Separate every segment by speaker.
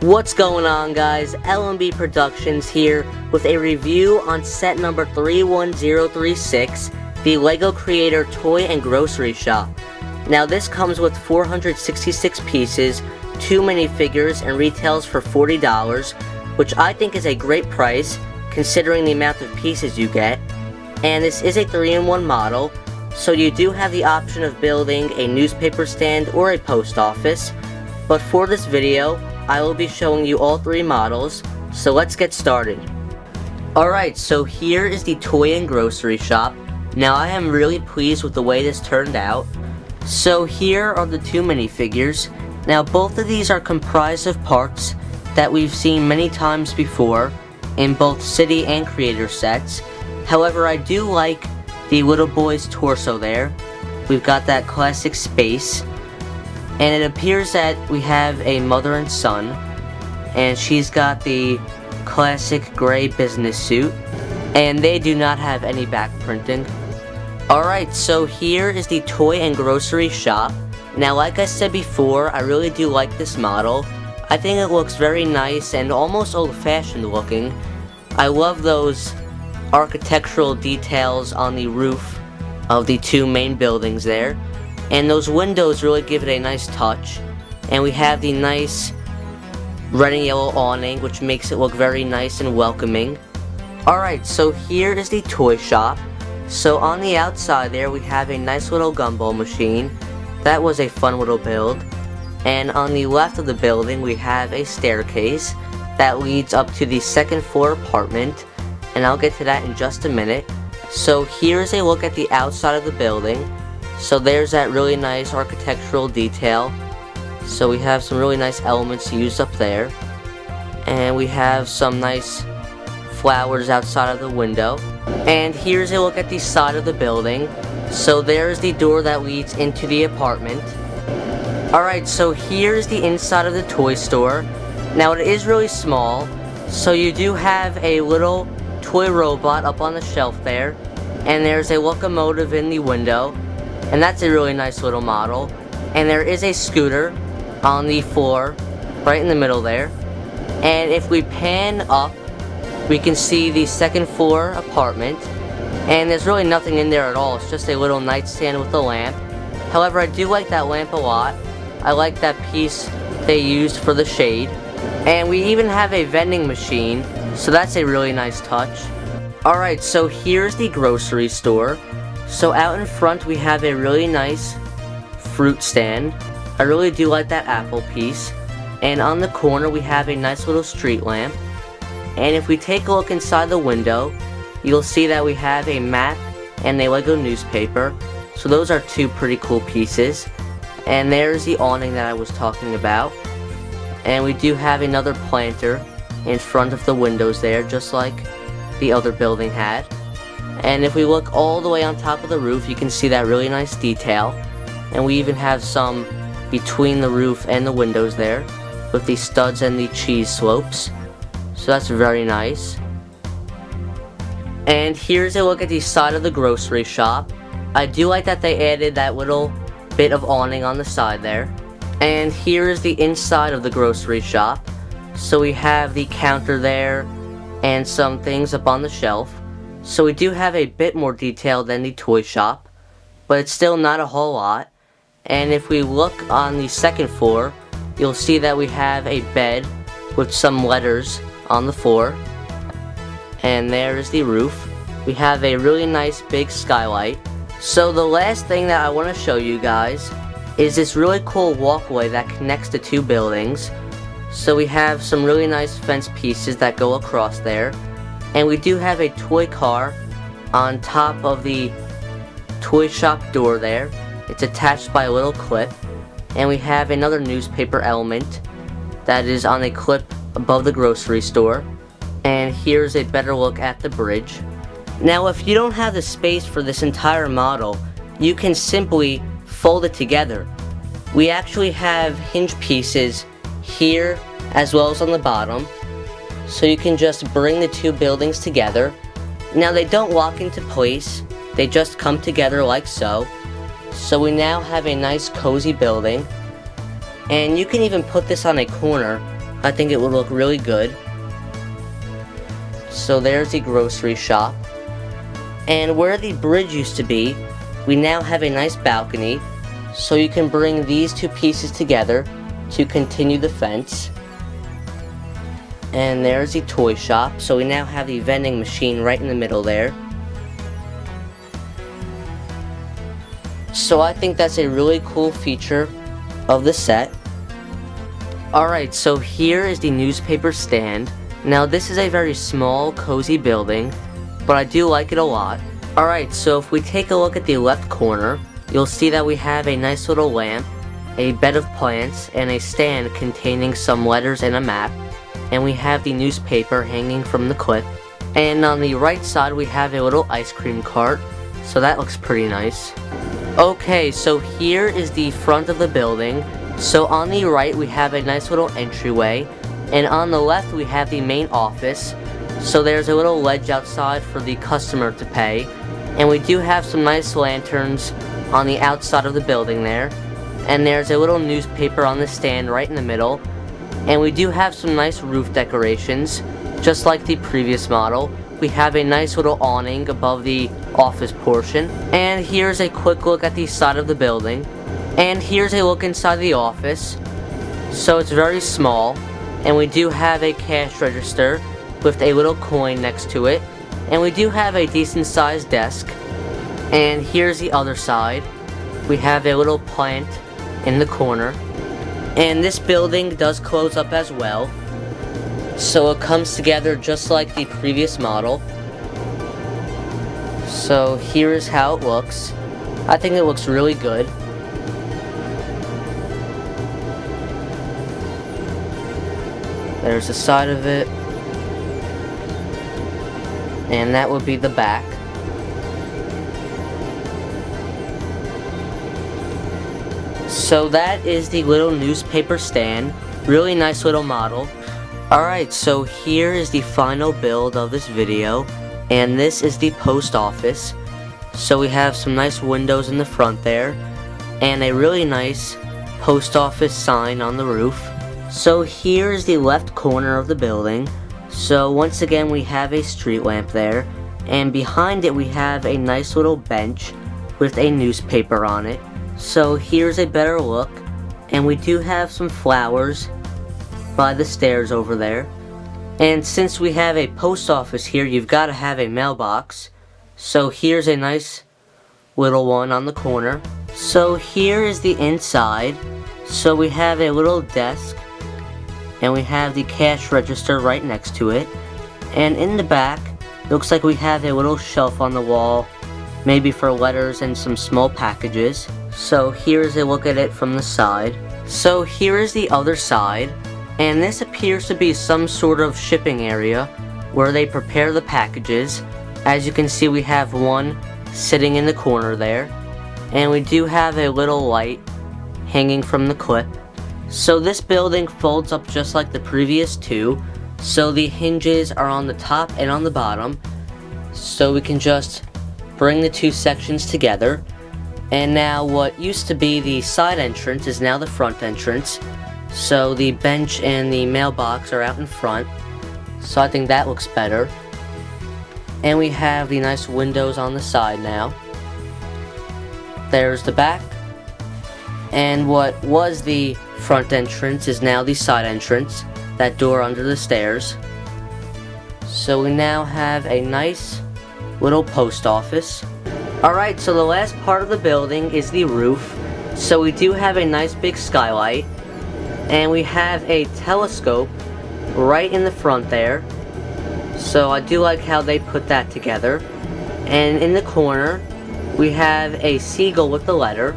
Speaker 1: What's going on, guys? LMB Productions here with a review on set number 31036, the LEGO Creator Toy and Grocery Shop. Now this comes with 466 pieces, 2 minifigures, and retails for $40, which I think is a great price considering the amount of pieces you get. And this is a 3-in-1 model, so you do have the option of building a newspaper stand or a post office. But for this video, I will be showing you all 3 models, so let's get started. Alright, so here is the Toy and Grocery Shop. Now I am really pleased with the way this turned out. So here are the 2 minifigures. Now both of these are comprised of parts that we've seen many times before in both City and Creator sets. However, I do like the little boy's torso there. We've got that classic space. And it appears that we have a mother and son, and she's got the classic gray business suit, and they do not have any back printing. Alright, so here is the Toy and Grocery Shop. Now like I said before, I really do like this model. I think it looks very nice and almost old-fashioned looking. I love those architectural details on the roof of the 2 main buildings there. And those windows really give it a nice touch. And we have the nice red and yellow awning, which makes it look very nice and welcoming. Alright, so here is the toy shop. So on the outside there, we have a nice little gumball machine. That was a fun little build. And on the left of the building, we have a staircase that leads up to the 2nd floor apartment. And I'll get to that in just a minute. So here's a look at the outside of the building. So there's that really nice architectural detail. So we have some really nice elements used up there. And we have some nice flowers outside of the window. And here's a look at the side of the building. So there's the door that leads into the apartment. Alright, so here's the inside of the toy store. Now it is really small. So you do have a little toy robot up on the shelf there. And there's a locomotive in the window. And that's a really nice little model. And there is a scooter on the floor, right in the middle there. And if we pan up, we can see the 2nd floor apartment. And there's really nothing in there at all. It's just a little nightstand with a lamp. However, I do like that lamp a lot. I like that piece they used for the shade. And we even have a vending machine, so that's a really nice touch. Alright, so here's the grocery store. So out in front we have a really nice fruit stand. I really do like that apple piece. And on the corner we have a nice little street lamp. And if we take a look inside the window, you'll see that we have a map and a LEGO newspaper. So those are 2 pretty cool pieces. And there's the awning that I was talking about. And we do have another planter in front of the windows there, just like the other building had. And if we look all the way on top of the roof, you can see that really nice detail. And we even have some between the roof and the windows there, with the studs and the cheese slopes. So that's very nice. And here's a look at the side of the grocery shop. I do like that they added that little bit of awning on the side there. And here is the inside of the grocery shop. So we have the counter there, and some things up on the shelf. So we do have a bit more detail than the toy shop, but it's still not a whole lot. And if we look on the 2nd floor, you'll see that we have a bed with some letters on the floor. And there is the roof. We have a really nice big skylight. So the last thing that I want to show you guys is this really cool walkway that connects the 2 buildings. So we have some really nice fence pieces that go across there. And we do have a toy car on top of the toy shop door there. It's attached by a little clip. And we have another newspaper element that is on a clip above the grocery store. And here's a better look at the bridge. Now if you don't have the space for this entire model, you can simply fold it together. We actually have hinge pieces here as well as on the bottom. So you can just bring the 2 buildings together. Now they don't lock into place, they just come together like so. So we now have a nice cozy building. And you can even put this on a corner I think it would look really good. So there's the grocery shop. And where the bridge used to be, we now have a nice balcony, so you can bring these two pieces together to continue the fence. And there's the toy shop, so we now have the vending machine right in the middle there. So I think that's a really cool feature of the set. Alright, so here is the newspaper stand. Now this is a very small, cozy building, but I do like it a lot. Alright, so if we take a look at the left corner, you'll see that we have a nice little lamp, a bed of plants, and a stand containing some letters and a map. And we have the newspaper hanging from the clip. And on the right side we have a little ice cream cart, so that looks pretty nice. Okay, so here is the front of the building. So on the right we have a nice little entryway, and on the left we have the main office. So there's a little ledge outside for the customer to pay, and we do have some nice lanterns on the outside of the building there. And there's a little newspaper on the stand right in the middle. And we do have some nice roof decorations, just like the previous model. We have a nice little awning above the office portion. And here's a quick look at the side of the building. And here's a look inside the office. So it's very small. And we do have a cash register with a little coin next to it. And we do have a decent sized desk. And here's the other side. We have a little plant in the corner. And this building does close up as well, so it comes together just like the previous model. So here is how it looks. I think it looks really good. There's the side of it, and that would be the back. So that is the little newspaper stand. Really nice little model. Alright, so here is the final build of this video. And this is the post office. So we have some nice windows in the front there. And a really nice post office sign on the roof. So here is the left corner of the building. So once again we have a street lamp there. And behind it we have a nice little bench with a newspaper on it. So here's a better look, and we do have some flowers by the stairs over there. And since we have a post office here, you've got to have a mailbox. So here's a nice little one on the corner. So here is the inside. So we have a little desk, and we have the cash register right next to it. And in the back, looks like we have a little shelf on the wall, maybe for letters and some small packages. So here's a look at it from the side. So here is the other side, and this appears to be some sort of shipping area where they prepare the packages. As you can see, we have one sitting in the corner there, and we do have a little light hanging from the clip. So this building folds up just like the previous two, so the hinges are on the top and on the bottom, so we can just bring the two sections together. And now what used to be the side entrance is now the front entrance. So the bench and the mailbox are out in front. So I think that looks better. And we have the nice windows on the side now. There's the back. And what was the front entrance is now the side entrance. That door under the stairs. So we now have a nice little post office. Alright, so the last part of the building is the roof. So we do have a nice big skylight, and we have a telescope right in the front there. So I do like how they put that together. And in the corner we have a seagull with the letter.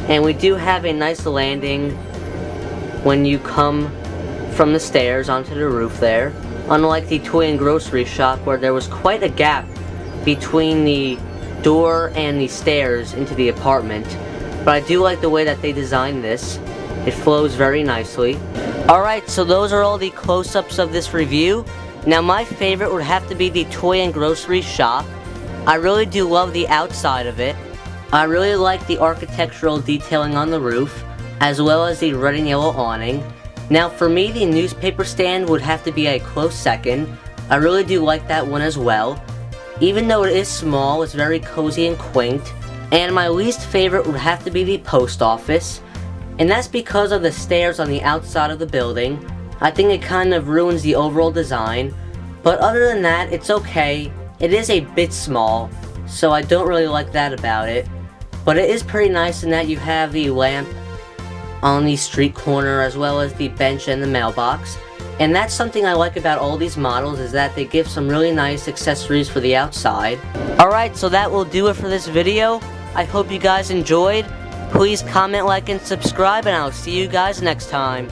Speaker 1: And we do have a nice landing when you come from the stairs onto the roof there. Unlike the toy and grocery shop where there was quite a gap between the door and the stairs into the apartment. But I do like the way that they designed this. It flows very nicely. Alright, so those are all the close-ups of this review. Now my favorite would have to be the toy and grocery shop. I really do love the outside of it. I really like the architectural detailing on the roof, as well as the red and yellow awning. Now for me, the newspaper stand would have to be a close second. I really do like that one as well. Even though it is small, it's very cozy and quaint. And my least favorite would have to be the post office. And that's because of the stairs on the outside of the building. I think it kind of ruins the overall design. But other than that, it's okay. It is a bit small, so I don't really like that about it. But it is pretty nice in that you have the lamp on the street corner as well as the bench and the mailbox. And that's something I like about all these models, is that they give some really nice accessories for the outside. Alright, so that will do it for this video. I hope you guys enjoyed. Please comment, like, and subscribe, and I'll see you guys next time.